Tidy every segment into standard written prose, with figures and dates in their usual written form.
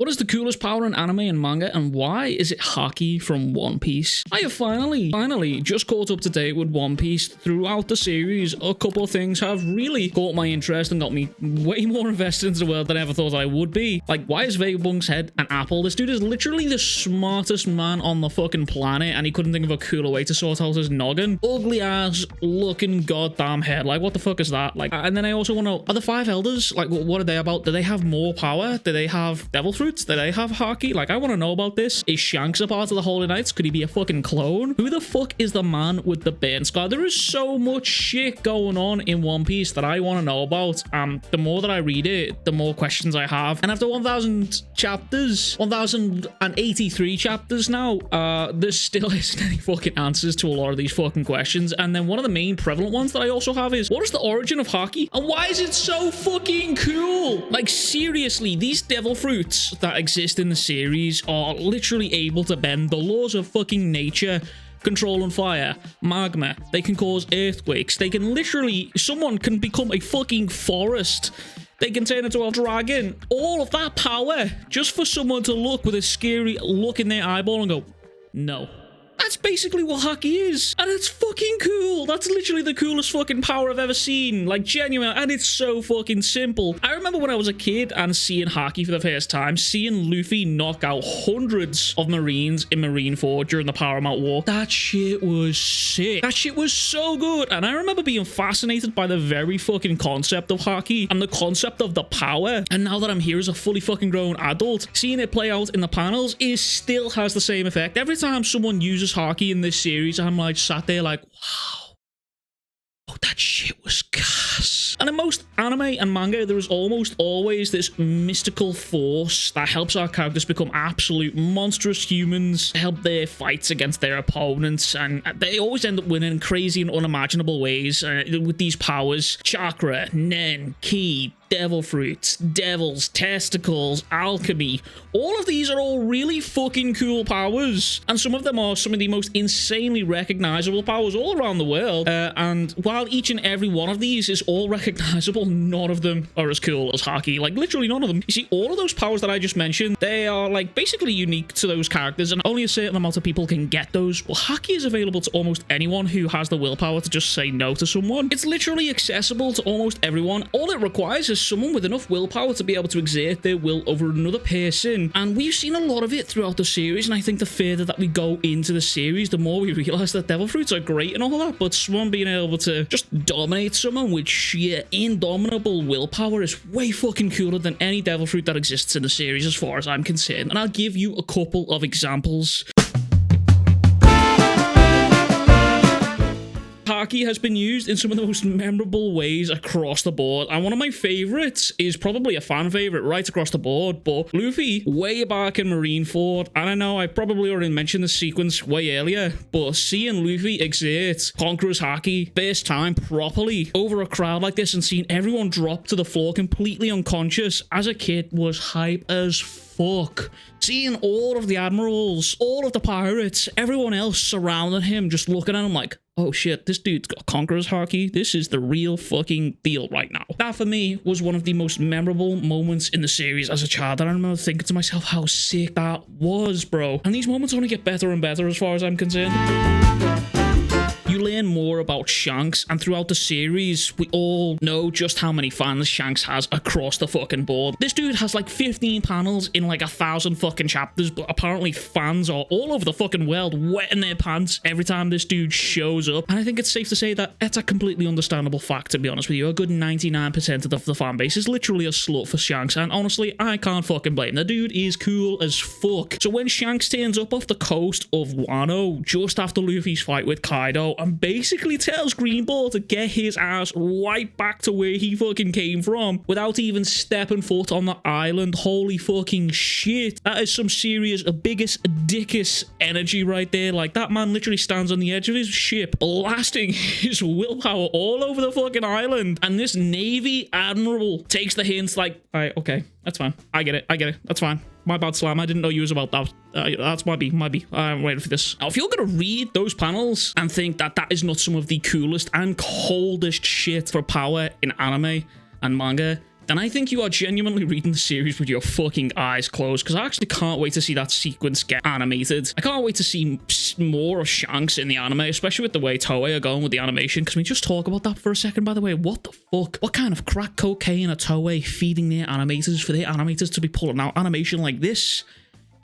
What is the coolest power in anime and manga, and why is it Haki from One Piece? I have finally just caught up to date with One Piece. Throughout the series, a couple of things have really caught my interest and got me way more invested into the world than I ever thought I would be. Like, why is Vegabunk's head an apple? This dude is literally the smartest man on the fucking planet, and he couldn't think of a cooler way to sort out his noggin. Ugly ass looking goddamn head. Like, what the fuck is that? Like, and then I also want to know, are the five elders, like, what are they about? Do they have more power? Do they have devil fruits? Do they have Haki? Like, I want to know about this. Is Shanks a part of the Holy Knights? Could he be a fucking clone? Who the fuck is the man with the burn scar? There is so much shit going on in One Piece that I want to know about. The more that I read it, the more questions I have. And after 1,000 chapters, 1,083 chapters now, there still isn't any fucking answers to a lot of these fucking questions. And then one of the main prevalent ones that I also have is, what is the origin of Haki? And why is it so fucking cool? Like, seriously, these devil fruits that exist in the series are literally able to bend the laws of fucking nature, control on fire, magma. They can cause earthquakes. They can literally, someone can become a fucking forest. They can turn into a dragon. All of that power just for someone to look with a scary look in their eyeball and go, no. That's basically what Haki is. And it's fucking cool. That's literally the coolest fucking power I've ever seen. Like, genuine. And it's so fucking simple. I remember when I was a kid and seeing Haki for the first time, seeing Luffy knock out hundreds of Marines in Marineford during the Paramount War. That shit was sick. That shit was so good. And I remember being fascinated by the very fucking concept of Haki and the concept of the power. And now that I'm here as a fully fucking grown adult, seeing it play out in the panels, it still has the same effect. Every time someone uses Haki in this series, I'm like sat there like, wow, oh, that shit was gas. And in most anime and manga, there is almost always this mystical force that helps our characters become absolute monstrous humans, help their fights against their opponents, and they always end up winning in crazy and unimaginable ways with these powers: chakra, nen, ki, devil fruits, devils, testicles, alchemy. All of these are all really fucking cool powers, and some of them are some of the most insanely recognizable powers all around the world. And while each and every one of these is all recognizable, none of them are as cool as Haki. Like, literally none of them. You see, all of those powers that I just mentioned, they are like basically unique to those characters, and only a certain amount of people can get those. Well, Haki is available to almost anyone who has the willpower to just say no to someone. It's literally accessible to almost everyone. All it requires is someone with enough willpower to be able to exert their will over another person, and we've seen a lot of it throughout the series. And I think the further that we go into the series, the more we realize that devil fruits are great and all that, but someone being able to just dominate someone with sheer indomitable willpower is way fucking cooler than any devil fruit that exists in the series as far as I'm concerned. And I'll give you a couple of examples. Haki has been used in some of the most memorable ways across the board, and one of my favorites is probably a fan favorite right across the board, but Luffy, way back in Marineford, and I know I probably already mentioned this sequence way earlier, but seeing Luffy exert Conqueror's Haki first time properly over a crowd like this and seeing everyone drop to the floor completely unconscious as a kid was hype as fuck. Seeing all of the admirals, all of the pirates, everyone else surrounding him, just looking at him like, oh shit, this dude's got Conqueror's Haki. This is the real fucking deal right now. That for me was one of the most memorable moments in the series as a child. And I remember thinking to myself how sick that was, bro. And these moments only get better and better as far as I'm concerned. You learn more about Shanks, and throughout the series, we all know just how many fans Shanks has across the fucking board. This dude has like 15 panels in like 1,000 fucking chapters, but apparently fans are all over the fucking world wetting their pants every time this dude shows up. And I think it's safe to say that it's a completely understandable fact, to be honest with you. A good 99% of the fan base is literally a slut for Shanks, and honestly, I can't fucking blame. The dude is cool as fuck. So when Shanks turns up off the coast of Wano just after Luffy's fight with Kaido, and basically tells Greenball to get his ass right back to where he fucking came from without even stepping foot on the island. Holy fucking shit. That is some serious, biggest, dickest energy right there. Like, that man literally stands on the edge of his ship, blasting his willpower all over the fucking island. And this Navy Admiral takes the hints like, alright, okay, that's fine. I get it. That's fine. My bad, Slam. I didn't know you was about that. That's my B. I'm waiting for this. Now, if you're going to read those panels and think that that is not some of the coolest and coldest shit for power in anime and manga, And I think you are genuinely reading the series with your fucking eyes closed, because I actually can't wait to see that sequence get animated. I can't wait to see more of Shanks in the anime, especially with the way Toei are going with the animation. Can we just talk about that for a second, by the way? What the fuck? What kind of crack cocaine are Toei feeding their animators for their animators to be pulling out animation like this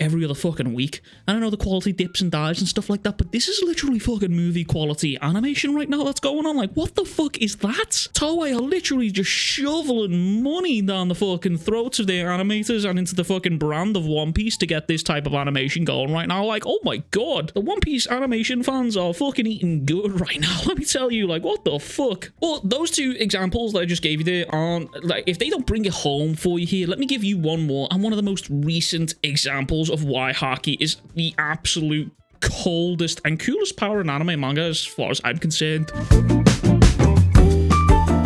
every other fucking week? I don't know, the quality dips and dives and stuff like that, but this is literally fucking movie quality animation right now that's going on. Like, what the fuck is that? Toei are literally just shoveling money down the fucking throats of their animators and into the fucking brand of One Piece to get this type of animation going right now. Like, oh my god, the One Piece animation fans are fucking eating good right now. Let me tell you, like, what the fuck? Well, those two examples that I just gave you there aren't, like, if they don't bring it home for you here, let me give you one more, and one of the most recent examples of why Haki is the absolute coldest and coolest power in anime manga as far as I'm concerned.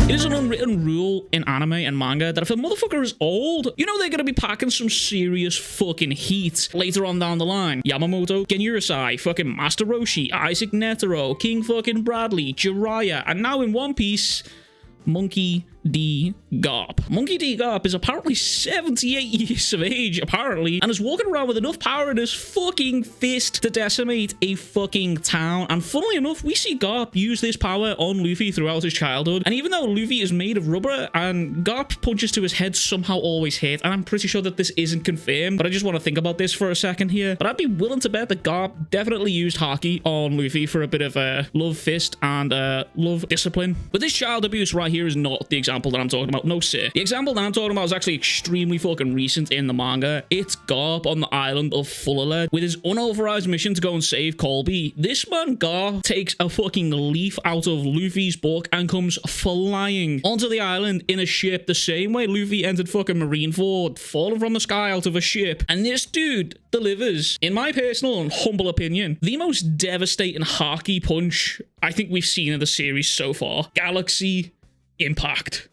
It is an unwritten rule in anime and manga that if a motherfucker is old, you know they're gonna be packing some serious fucking heat later on down the line. Yamamoto, Genurasai, fucking Master Roshi, Isaac Netero, King fucking Bradley, Jiraiya, and now in One Piece, Monkey D. Garp. Monkey D. Garp is apparently 78 years of age, apparently, and is walking around with enough power in his fucking fist to decimate a fucking town. And funnily enough, we see Garp use this power on Luffy throughout his childhood. And even though Luffy is made of rubber and Garp's punches to his head somehow always hit, and I'm pretty sure that this isn't confirmed, but I just want to think about this for a second here. But I'd be willing to bet that Garp definitely used Haki on Luffy for a bit of love fist and love discipline. But this child abuse right here is not the example that I'm talking about. No, sir. The example that I'm talking about is actually extremely fucking recent in the manga. It's Garp on the island of Fullerled with his unauthorized mission to go and save Colby. This man, Garp, takes a fucking leaf out of Luffy's book and comes flying onto the island in a ship the same way Luffy entered fucking Marineford, falling from the sky out of a ship. And this dude delivers, in my personal and humble opinion, the most devastating Haki punch I think we've seen in the series so far. Galaxy Impact.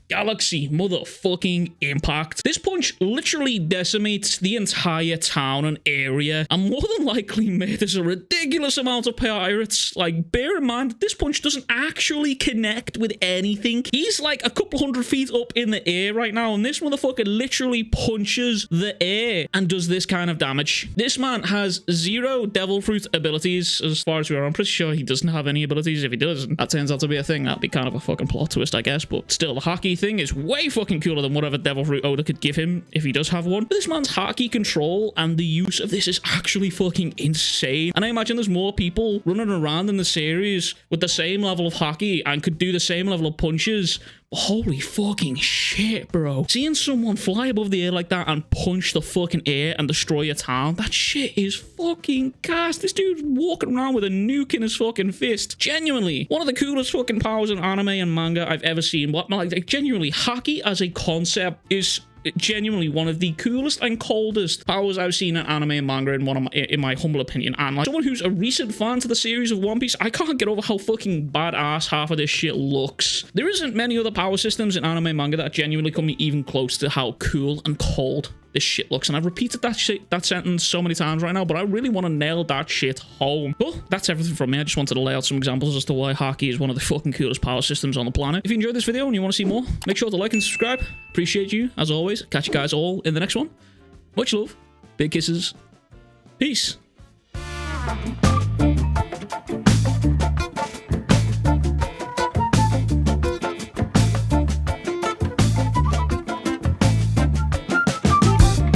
Galaxy motherfucking impact. This punch literally decimates the entire town and area, and more than likely murders a ridiculous amount of pirates. Like, bear in mind, this punch doesn't actually connect with anything. He's like a couple hundred feet up in the air right now, and this motherfucker literally punches the air and does this kind of damage. This man has 0 devil fruit abilities as far as we are. I'm pretty sure he doesn't have any abilities. If he does, and that turns out to be a thing, that'd be kind of a fucking plot twist, I guess, but still, the Haki thing is way fucking cooler than whatever devil fruit Oda could give him if he does have one. But this man's Haki control and the use of this is actually fucking insane. And I imagine there's more people running around in the series with the same level of Haki and could do the same level of punches. Holy fucking shit, bro. Seeing someone fly above the air like that and punch the fucking air and destroy a town, that shit is fucking gas. This dude's walking around with a nuke in his fucking fist. Genuinely, one of the coolest fucking powers in anime and manga I've ever seen. What, like genuinely, Haki as a concept is genuinely one of the coolest and coldest powers I've seen in anime and manga in my humble opinion. And like someone who's a recent fan to the series of One Piece, I can't get over how fucking badass half of this shit looks. There isn't many other power systems in anime and manga that genuinely come even close to how cool and cold this shit looks. And I've repeated that sentence so many times right now, but I really want to nail that shit home. But that's everything from me. I just wanted to lay out some examples as to why Haki is one of the fucking coolest power systems on the planet. If you enjoyed this video and you want to see more, make sure to like and subscribe. Appreciate you, as always. Catch you guys all in the next one. Much love. Big kisses. Peace.